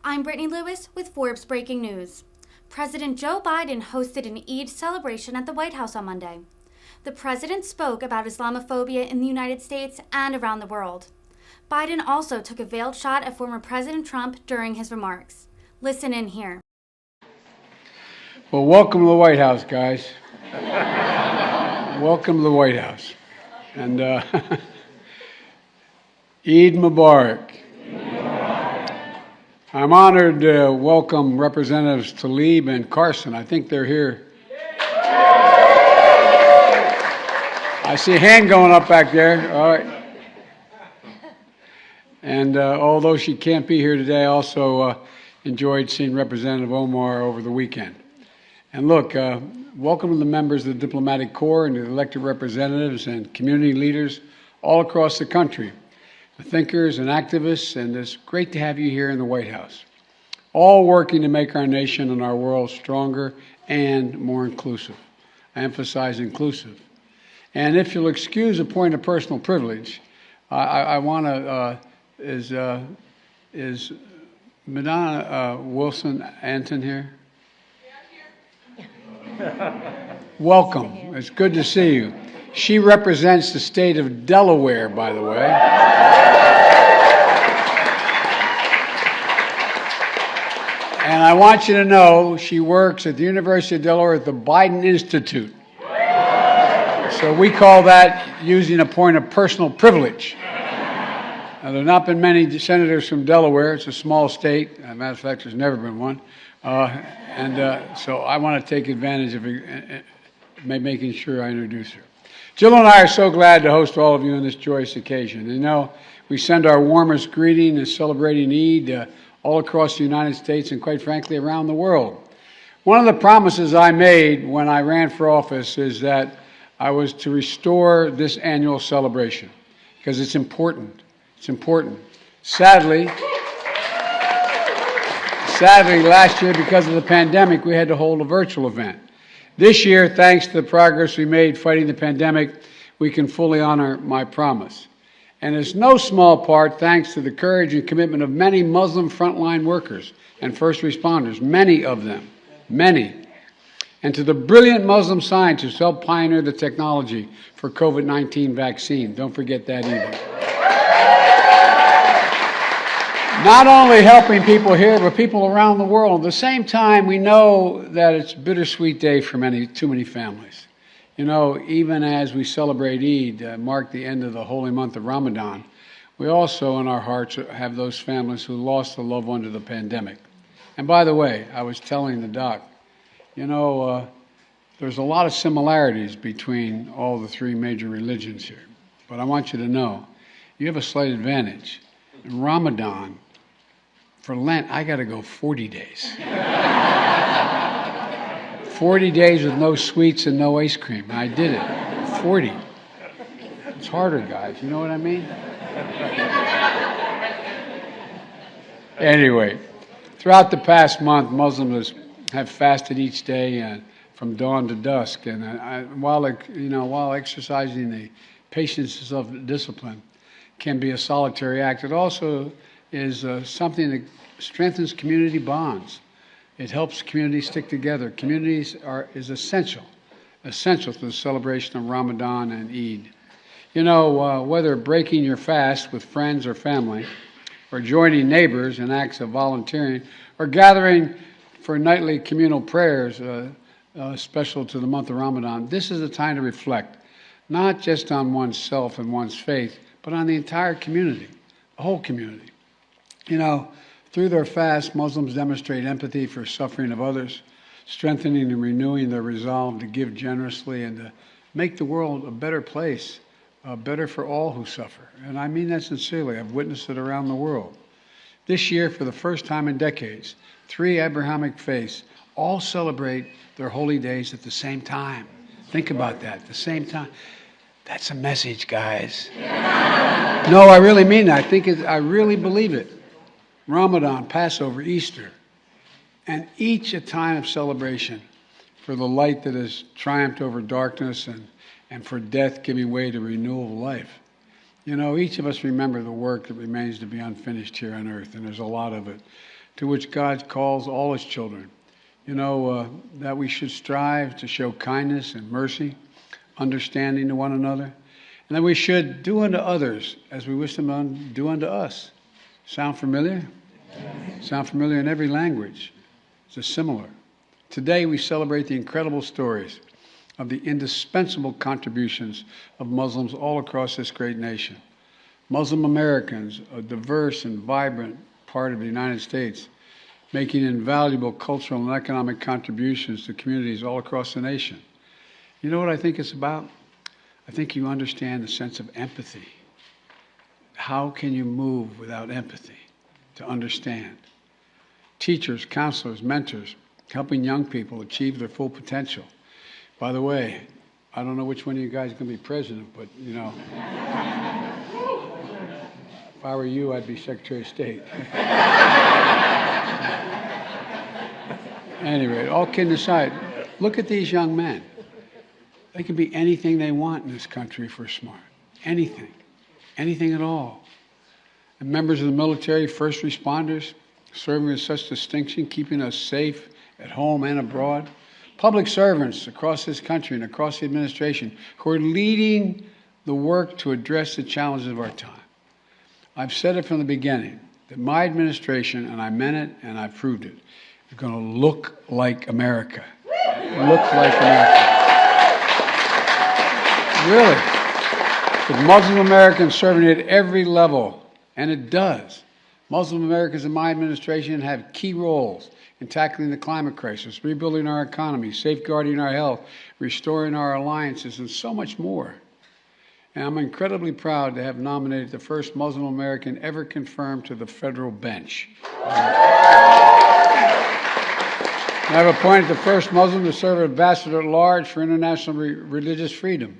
I'm Brittany Lewis with Forbes Breaking News. President Joe Biden hosted an Eid celebration at the White House on Monday. The president spoke about Islamophobia in the United States and around the world. Biden also took a veiled shot at former President Trump during his remarks. Listen in here. Well, welcome to the White House, guys. Welcome to the White House. And Eid Mubarak. I'm honored to welcome Representatives Tlaib and Carson. I think they're here. I see a hand going up back there. All right. And although she can't be here today, I also enjoyed seeing Representative Omar over the weekend. And look, welcome to the members of the Diplomatic Corps and the elected representatives and community leaders all across the country, the thinkers and activists, and it's great to have you here in the White House, all working to make our nation and our world stronger and more inclusive. I emphasize inclusive. And if you'll excuse a point of personal privilege, I want to, is Madonna Wilson Anton here? Welcome. It's good to see you. She represents the state of Delaware, by the way. And I want you to know she works at the University of Delaware at the Biden Institute. So we call that using a point of personal privilege. Now, there have not been many senators from Delaware. It's a small state. As a matter of fact, there's never been one. So I want to take advantage of making sure I introduce her. Jill and I are so glad to host all of you on this joyous occasion. You know, we send our warmest greeting and celebrating Eid all across the United States and, quite frankly, around the world. One of the promises I made when I ran for office is that I was to restore this annual celebration because it's important. It's important. Sadly, last year, because of the pandemic, we had to hold a virtual event. This year, thanks to the progress we made fighting the pandemic, we can fully honor my promise. And it's no small part thanks to the courage and commitment of many Muslim frontline workers and first responders, many of them, many. And to the brilliant Muslim scientists who helped pioneer the technology for COVID-19 vaccine. Don't forget that either. Not only helping people here, but people around the world. At the same time, we know that it's a bittersweet day for too many families. You know, even as we celebrate Eid, mark the end of the holy month of Ramadan, we also in our hearts have those families who lost a loved one to the pandemic. And by the way, I was telling the doc, you know, there's a lot of similarities between all the three major religions here. But I want you to know, you have a slight advantage. In Ramadan, for Lent, I got to go 40 days. 40 days with no sweets and no ice cream. I did it. 40. It's harder, guys. You know what I mean? Anyway, throughout the past month, Muslims have fasted each day from dawn to dusk. And while exercising the patience and self-discipline can be a solitary act, it also is something that strengthens community bonds. It helps communities stick together. Communities is essential to the celebration of Ramadan and Eid. You know, whether breaking your fast with friends or family, or joining neighbors in acts of volunteering, or gathering for nightly communal prayers special to the month of Ramadan, this is a time to reflect, not just on oneself and one's faith, but on the entire community, the whole community. You know, through their fast, Muslims demonstrate empathy for suffering of others, strengthening and renewing their resolve to give generously and to make the world a better place, better for all who suffer. And I mean that sincerely. I've witnessed it around the world. This year, for the first time in decades, three Abrahamic faiths all celebrate their holy days at the same time. Think about that, at the same time. That's a message, guys. No, I really mean that. I really believe it. Ramadan, Passover, Easter, and each a time of celebration for the light that has triumphed over darkness and for death giving way to renewal of life. You know, each of us remember the work that remains to be unfinished here on earth, and there's a lot of it. to which God calls all his children. That we should strive to show kindness and mercy, understanding to one another, and that we should do unto others as we wish them to do unto us. Sound familiar? Yes. Sound familiar in every language. It's similar. Today we celebrate the incredible stories of the indispensable contributions of Muslims all across this great nation. Muslim Americans, a diverse and vibrant part of the United States, making invaluable cultural and economic contributions to communities all across the nation. You know what I think it's about? I think you understand the sense of empathy. How can you move without empathy to understand? Teachers, counselors, mentors, helping young people achieve their full potential. By the way, I don't know which one of you guys is going to be president, but, if I were you, I'd be Secretary of State. Anyway, all kidding aside, look at these young men. They can be anything they want in this country if we're smart. Anything. Anything at all. And members of the military, first responders, serving with such distinction, keeping us safe at home and abroad. Public servants across this country and across the administration who are leading the work to address the challenges of our time. I've said it from the beginning that my administration, and I meant it and I proved it, is going to look like America. Look like America. Really. With Muslim Americans serving at every level, and it does. Muslim Americans in my administration have key roles in tackling the climate crisis, rebuilding our economy, safeguarding our health, restoring our alliances, and so much more. And I'm incredibly proud to have nominated the first Muslim American ever confirmed to the federal bench. I have appointed the first Muslim to serve as Ambassador at Large for International Religious Freedom.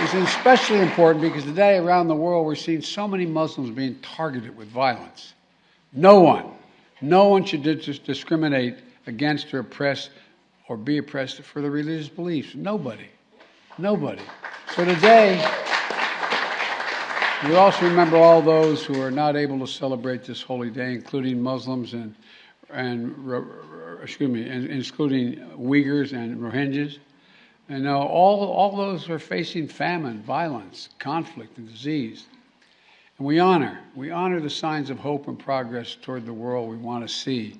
It's especially important because today around the world we're seeing so many Muslims being targeted with violence. No one should discriminate against or oppress or be oppressed for their religious beliefs. Nobody. So today, we also remember all those who are not able to celebrate this holy day, including Muslims and including Uyghurs and Rohingyas. And all those are facing famine, violence, conflict, and disease. And we honor the signs of hope and progress toward the world we want to see,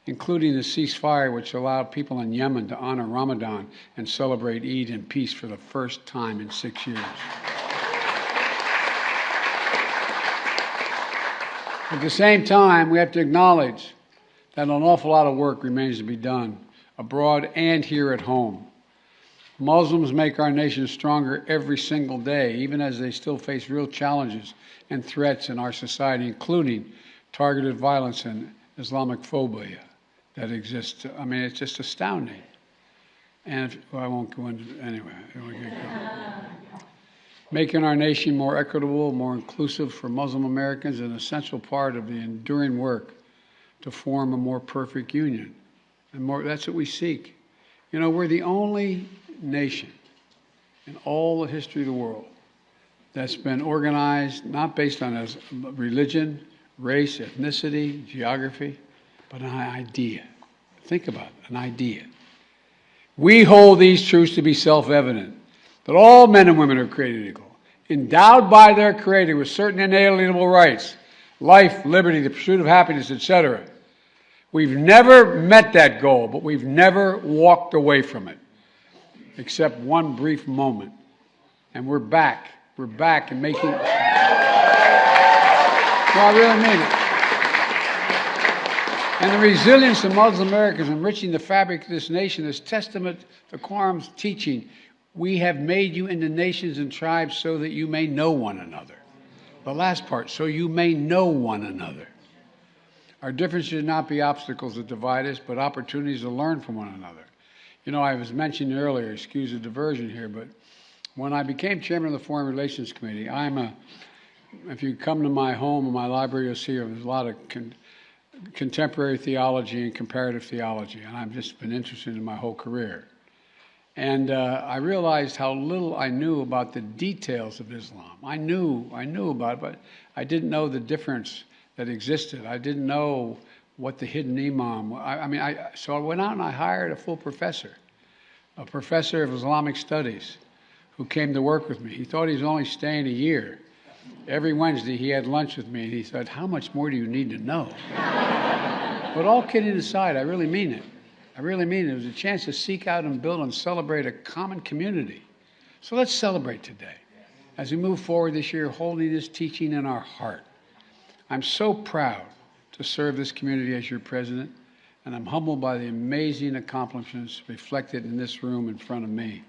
including the ceasefire which allowed people in Yemen to honor Ramadan and celebrate Eid in peace for the first time in 6 years. At the same time, we have to acknowledge that an awful lot of work remains to be done, abroad and here at home. Muslims make our nation stronger every single day, even as they still face real challenges and threats in our society, including targeted violence and Islamic phobia that exists. I mean, it's just astounding. And I won't go into anyway. Making our nation more equitable, more inclusive for Muslim Americans is an essential part of the enduring work to form a more perfect union. And that's what we seek. We're the only nation in all the history of the world that's been organized not based on religion, race, ethnicity, geography, but an idea. Think about it, an idea. We hold these truths to be self-evident, that all men and women are created equal, endowed by their Creator with certain inalienable rights, life, liberty, the pursuit of happiness, etc. We've never met that goal, but we've never walked away from it, except one brief moment. And we're back. We're back and making... No, I really mean it. And the resilience of Muslim Americans enriching the fabric of this nation is testament to Quran's teaching. We have made you into nations and tribes so that you may know one another. The last part, so you may know one another. Our differences should not be obstacles that divide us, but opportunities to learn from one another. I was mentioning earlier, excuse the diversion here, but when I became chairman of the Foreign Relations Committee, if you come to my home and my library, you'll see there's a lot of contemporary theology and comparative theology, and I've just been interested in my whole career. And I realized how little I knew about the details of Islam. I knew about it, but I didn't know the difference that existed. I didn't know what the hidden imam was. So I went out and I hired a full professor of Islamic studies who came to work with me. He thought he was only staying a year. Every Wednesday he had lunch with me and he said, "How much more do you need to know?" But all kidding aside, I really mean it. I really mean it. It was a chance to seek out and build and celebrate a common community. So let's celebrate today as we move forward this year, holding this teaching in our heart. I'm so proud to serve this community as your president, and I'm humbled by the amazing accomplishments reflected in this room in front of me.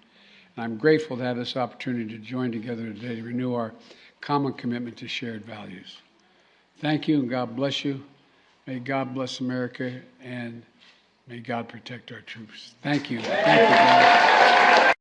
And I'm grateful to have this opportunity to join together today to renew our common commitment to shared values. Thank you, and God bless you. May God bless America, and may God protect our troops. Thank you. Thank you, guys.